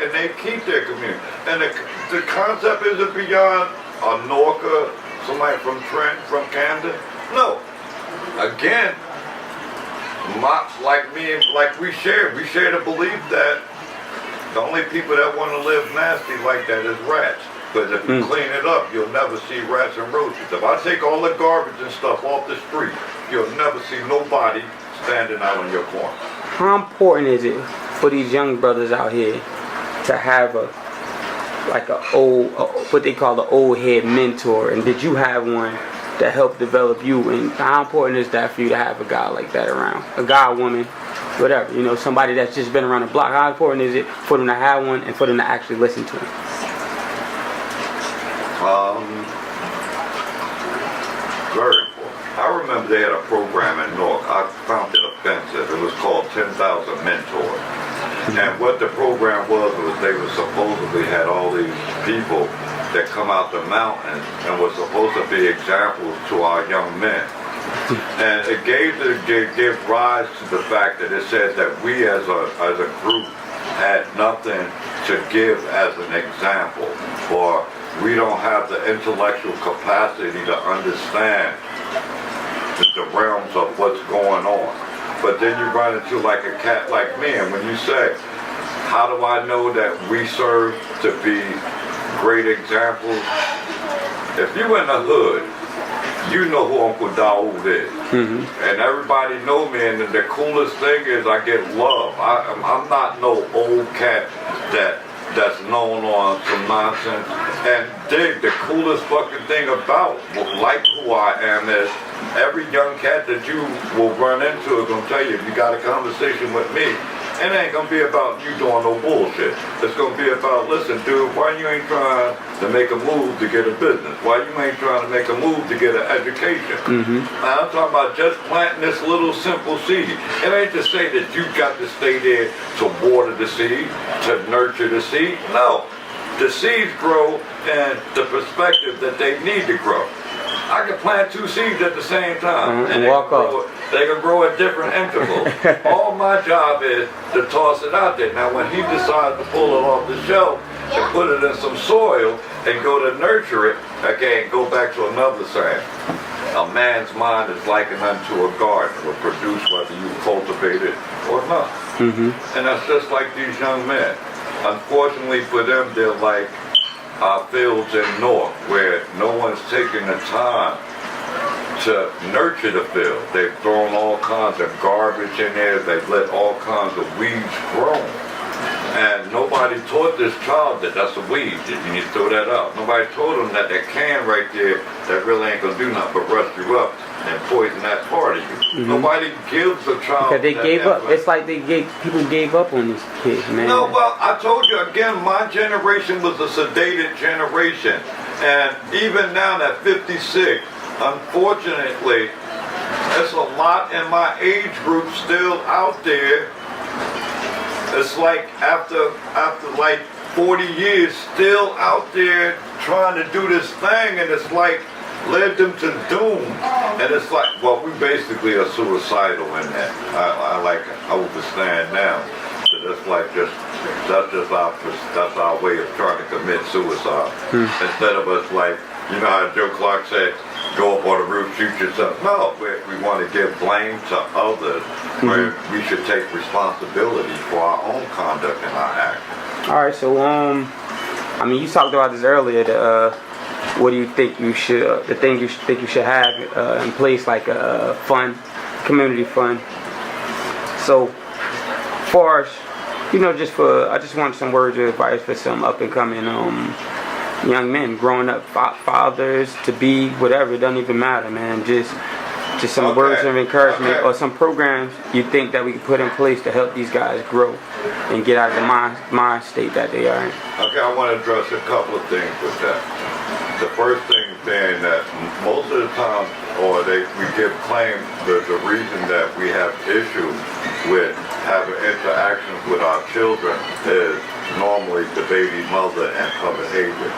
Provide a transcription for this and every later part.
and they keep their community. And the concept isn't beyond a Norca, somebody from Trent, from Camden. No. Again, like we share the belief that the only people that want to live nasty like that is rats. But if you clean it up, you'll never see rats and roaches. If I take all the garbage and stuff off the street, you'll never see nobody standing out on your corner. How important is it for these young brothers out here to have what they call an old head mentor? And did you have one that helped develop you? And how important is that for you to have a guy like that around? A guy, woman, whatever, somebody that's just been around the block. How important is it for them to have one and for them to actually listen to him? Very important. I remember they had a program in Newark. I found it offensive. It was called 10,000 Mentors. And what the program was they were supposedly had all these people that come out the mountains and were supposed to be examples to our young men. And it gave rise to the fact that it said that we as a group had nothing to give as an example, or we don't have the intellectual capacity to understand the realms of what's going on. But then you run into like a cat like me, and when you say, how do I know that we serve to be great examples? If you in the hood, you know who Uncle Dawud is. And everybody know me, and the coolest thing is I get love. I'm not no old cat that's known on some nonsense. And dig, the coolest fucking thing about like who I am is every young cat that you will run into is gonna tell you, if you got a conversation with me, it ain't gonna be about you doing no bullshit. It's gonna be about, listen, dude, why you ain't trying to make a move to get a business? Why you ain't trying to make a move to get an education? Now, I'm talking about just planting this little simple seed. It ain't to say that you got to stay there to water the seed, to nurture the seed. No. The seeds grow in the perspective that they need to grow. I can plant two seeds at the same time, and they can grow at different intervals. All my job is to toss it out there. Now, when he decides to pull it off the shelf and put it in some soil and go to nurture it, again, go back to another saying. A man's mind is likened unto a garden. It will produce whether you cultivate it or not. And that's just like these young men. Unfortunately for them, they're like fields in North, where no one's taking the time to nurture the field. They've thrown all kinds of garbage in there. They've let all kinds of weeds grow. And nobody taught this child that that's a weed, that you need to throw that out. Nobody told them that can right there, that really ain't gonna do nothing but rust you up and poison that part of you. Nobody gives a child because they gave up. It's like people gave up on these kids, man. No, well, I told you again, my generation was a sedated generation. And even now at 56, unfortunately, there's a lot in my age group still out there. It's like after like 40 years, still out there trying to do this thing, and it's like led them to doom. And it's like, well, we basically are suicidal in that. I understand now. So that's our way of trying to commit suicide. Instead of us like, you know how Joe Clark said, go up on the roof, shoot yourself. No, we want to give blame to others, where we should take responsibility for our own conduct and our actions. All right, so I mean, you talked about this earlier. What do you think you should? The thing you think you should have in place, like a fund, community fund. So, far as I just want some words of advice for some up and coming young men growing up, fathers to be, whatever, it doesn't even matter, man. Just some words of encouragement or some programs you think that we can put in place to help these guys grow and get out of the mind state that they are in. Okay, I want to address a couple of things with that. The first thing being that most of the time, we give claim that the reason that we have issues with having interactions with our children is normally the baby mother and her behavior.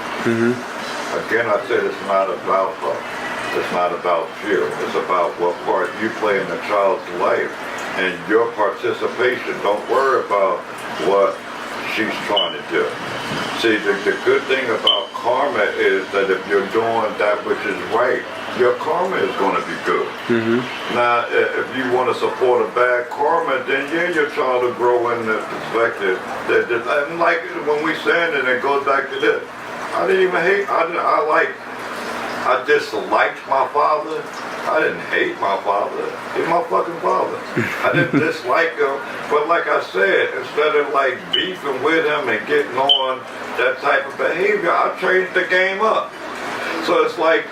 Again, I said it's not about her. It's not about you. It's about what part you play in the child's life and your participation. Don't worry about what she's trying to do. See, the good thing about karma is that if you're doing that which is right, your karma is going to be good. Now, if you want to support a bad karma, then yeah, your child will grow in the perspective. And like when we saying it, it goes back to this. I didn't even hate, I disliked my father. I didn't hate my father. He's my fucking father. I didn't dislike him. But like I said, instead of like beefing with him and getting on that type of behavior, I changed the game up. So it's like,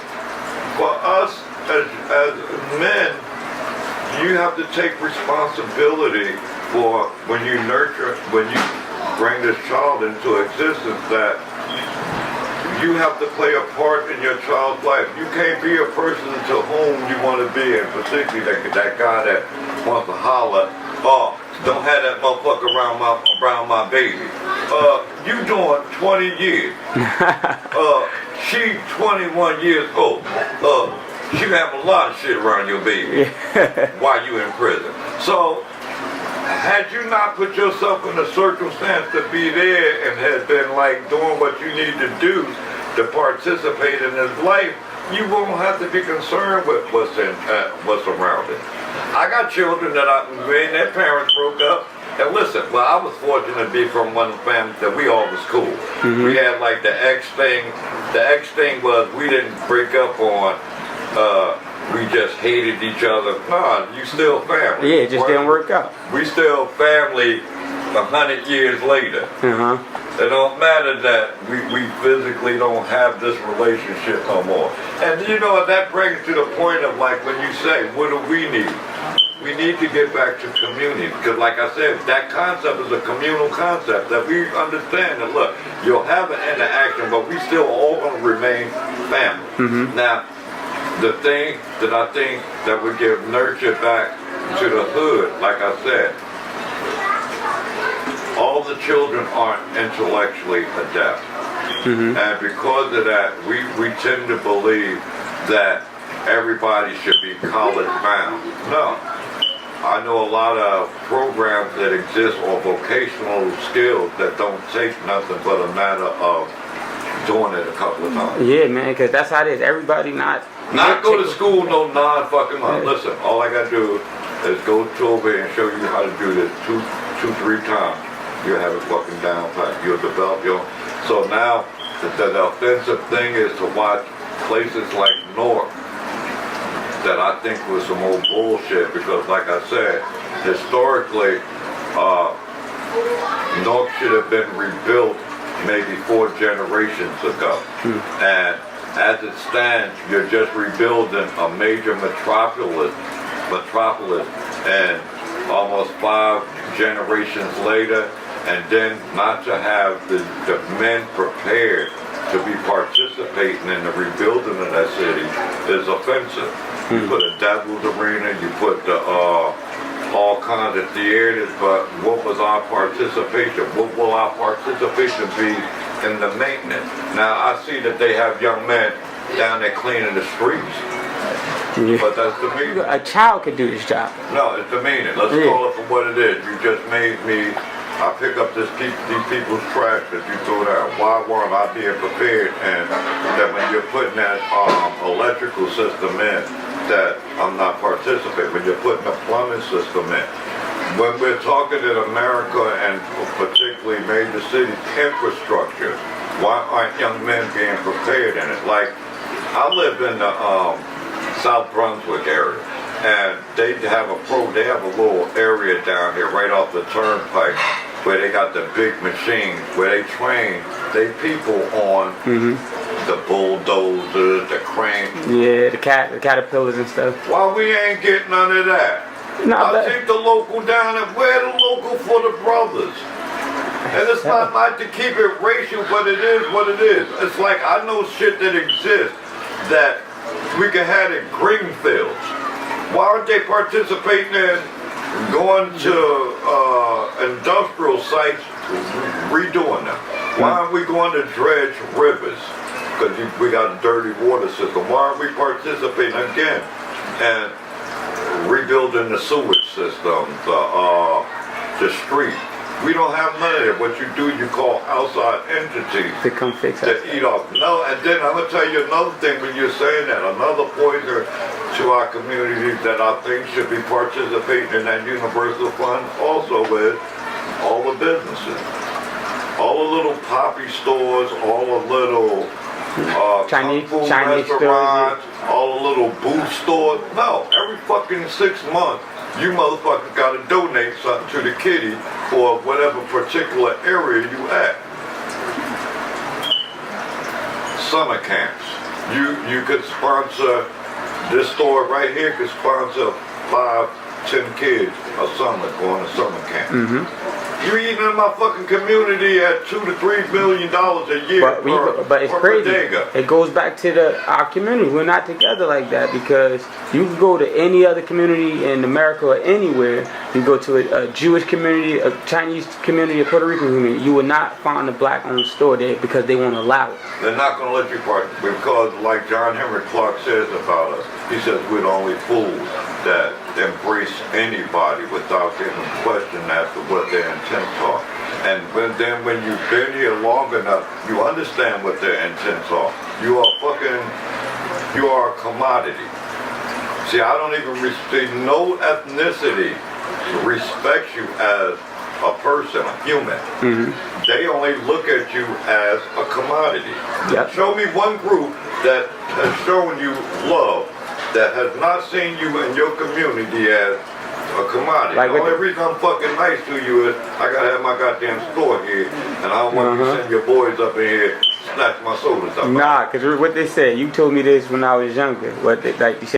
for us as men, you have to take responsibility for when you nurture, when you bring this child into existence, that you have to play a part in your child's life. You can't be a person to whom you want to be, and particularly that guy that wants to holler, oh, don't have that motherfucker around my baby. You doing 20 years. She 21 years old. She have a lot of shit around your baby while you in prison. So, had you not put yourself in a circumstance to be there and had been like doing what you need to do to participate in his life, you won't have to be concerned with what's around it. I got children that me and their parents broke up. And listen, well, I was fortunate to be from one family that we all was cool. We had like the X thing. The X thing was we didn't break up on we just hated each other. Nah, you still family. Yeah, it just didn't work out. We still family 100 years later. It don't matter that we physically don't have this relationship no more. And you know, that brings to the point of like when you say, what do we need? We need to get back to community, because like I said, that concept is a communal concept that we understand that, look, you'll have an interaction, but we still all going to remain family. Now, the thing that I think that would give nurture back to the hood, like I said, all the children aren't intellectually adept. And because of that, we tend to believe that everybody should be college bound. No. I know a lot of programs that exist or vocational skills that don't take nothing but a matter of doing it a couple of times. Yeah, man, because that's how it is. Everybody not go to school no non-fucking month. Listen, all I gotta do is go over here and show you how to do this two, 3 times. You'll have it fucking down pat. You'll develop your... So now, the offensive thing is to watch places like Newark that I think was some old bullshit, because like I said, historically, Newark should have been rebuilt maybe 4 generations ago. And as it stands, you're just rebuilding a major metropolis, and almost 5 generations later, and then not to have the men prepared to be participating in the rebuilding of that city is offensive. You put a dawud arena, you put the all kinds of theaters, but what was our participation? What will our participation be in the maintenance? Now I see that they have young men down there cleaning the streets, but that's the meaning. A child could do this job. No, it's the meaning. Let's call it for what it is. You just made me. I pick up these people's trash that you throw down. Why weren't I being prepared? And that when you're putting that electrical system in, that I'm not participating. When you're putting a plumbing system in. When we're talking in America and particularly major cities, infrastructure, why aren't young men being prepared in it? Like, I live in the South Brunswick area, and they have a little area down here right off the turnpike, where they got the big machines, where they train they people on the bulldozers, the cranes. Yeah, the caterpillars and stuff. Why we ain't getting none of that? I think the local down there, where the local for the brothers. And it's not like to keep it racial, but it is what it is. It's like, I know shit that exists that we can have in Greenfields. Why aren't they participating in going to industrial sites, redoing them? Why aren't we going to dredge rivers? Because we got a dirty water system. Why aren't we participating again and rebuilding the sewage systems, the street? We don't have none of that. What you do, you call outside entities To come fix to us. eat off. No, and then I'm gonna tell you another thing when you're saying that. Another pointer to our community that I think should be participating in that universal fund also is all the businesses. All the little poppy stores, all the little Chinese kung fu stores, restaurants, all the little booth stores. No, every fucking 6 months, you motherfuckers gotta donate something to the kitty for whatever particular area you at. Summer camps. You could sponsor, this store right here could sponsor 5, 10 kids a summer going to summer camp. You eating in my fucking community at $2 to $3 billion a year But it's per crazy. bodega. It goes back to our community. We're not together like that because you can go to any other community in America or anywhere. You go to a Jewish community, a Chinese community, a Puerto Rican community. You will not find a black-owned store there because they won't allow it. They're not going to let you part because, like John Henry Clark says about us, he says we're the only fools that embrace anybody without giving question as to what their intents are. And then when you've been here long enough, you understand what their intents are. You are a commodity. See, I don't even respect, no ethnicity respects you as a person, a human. They only look at you as a commodity. Yep. Show me one group that has shown you love, that has not seen you in your community as a commodity. Like the only reason I'm fucking nice to you is I gotta have my goddamn store here, and I don't want you to send your boys up in here snatch my sodas up. Nah, because what they said, you told me this when I was younger. Like you said.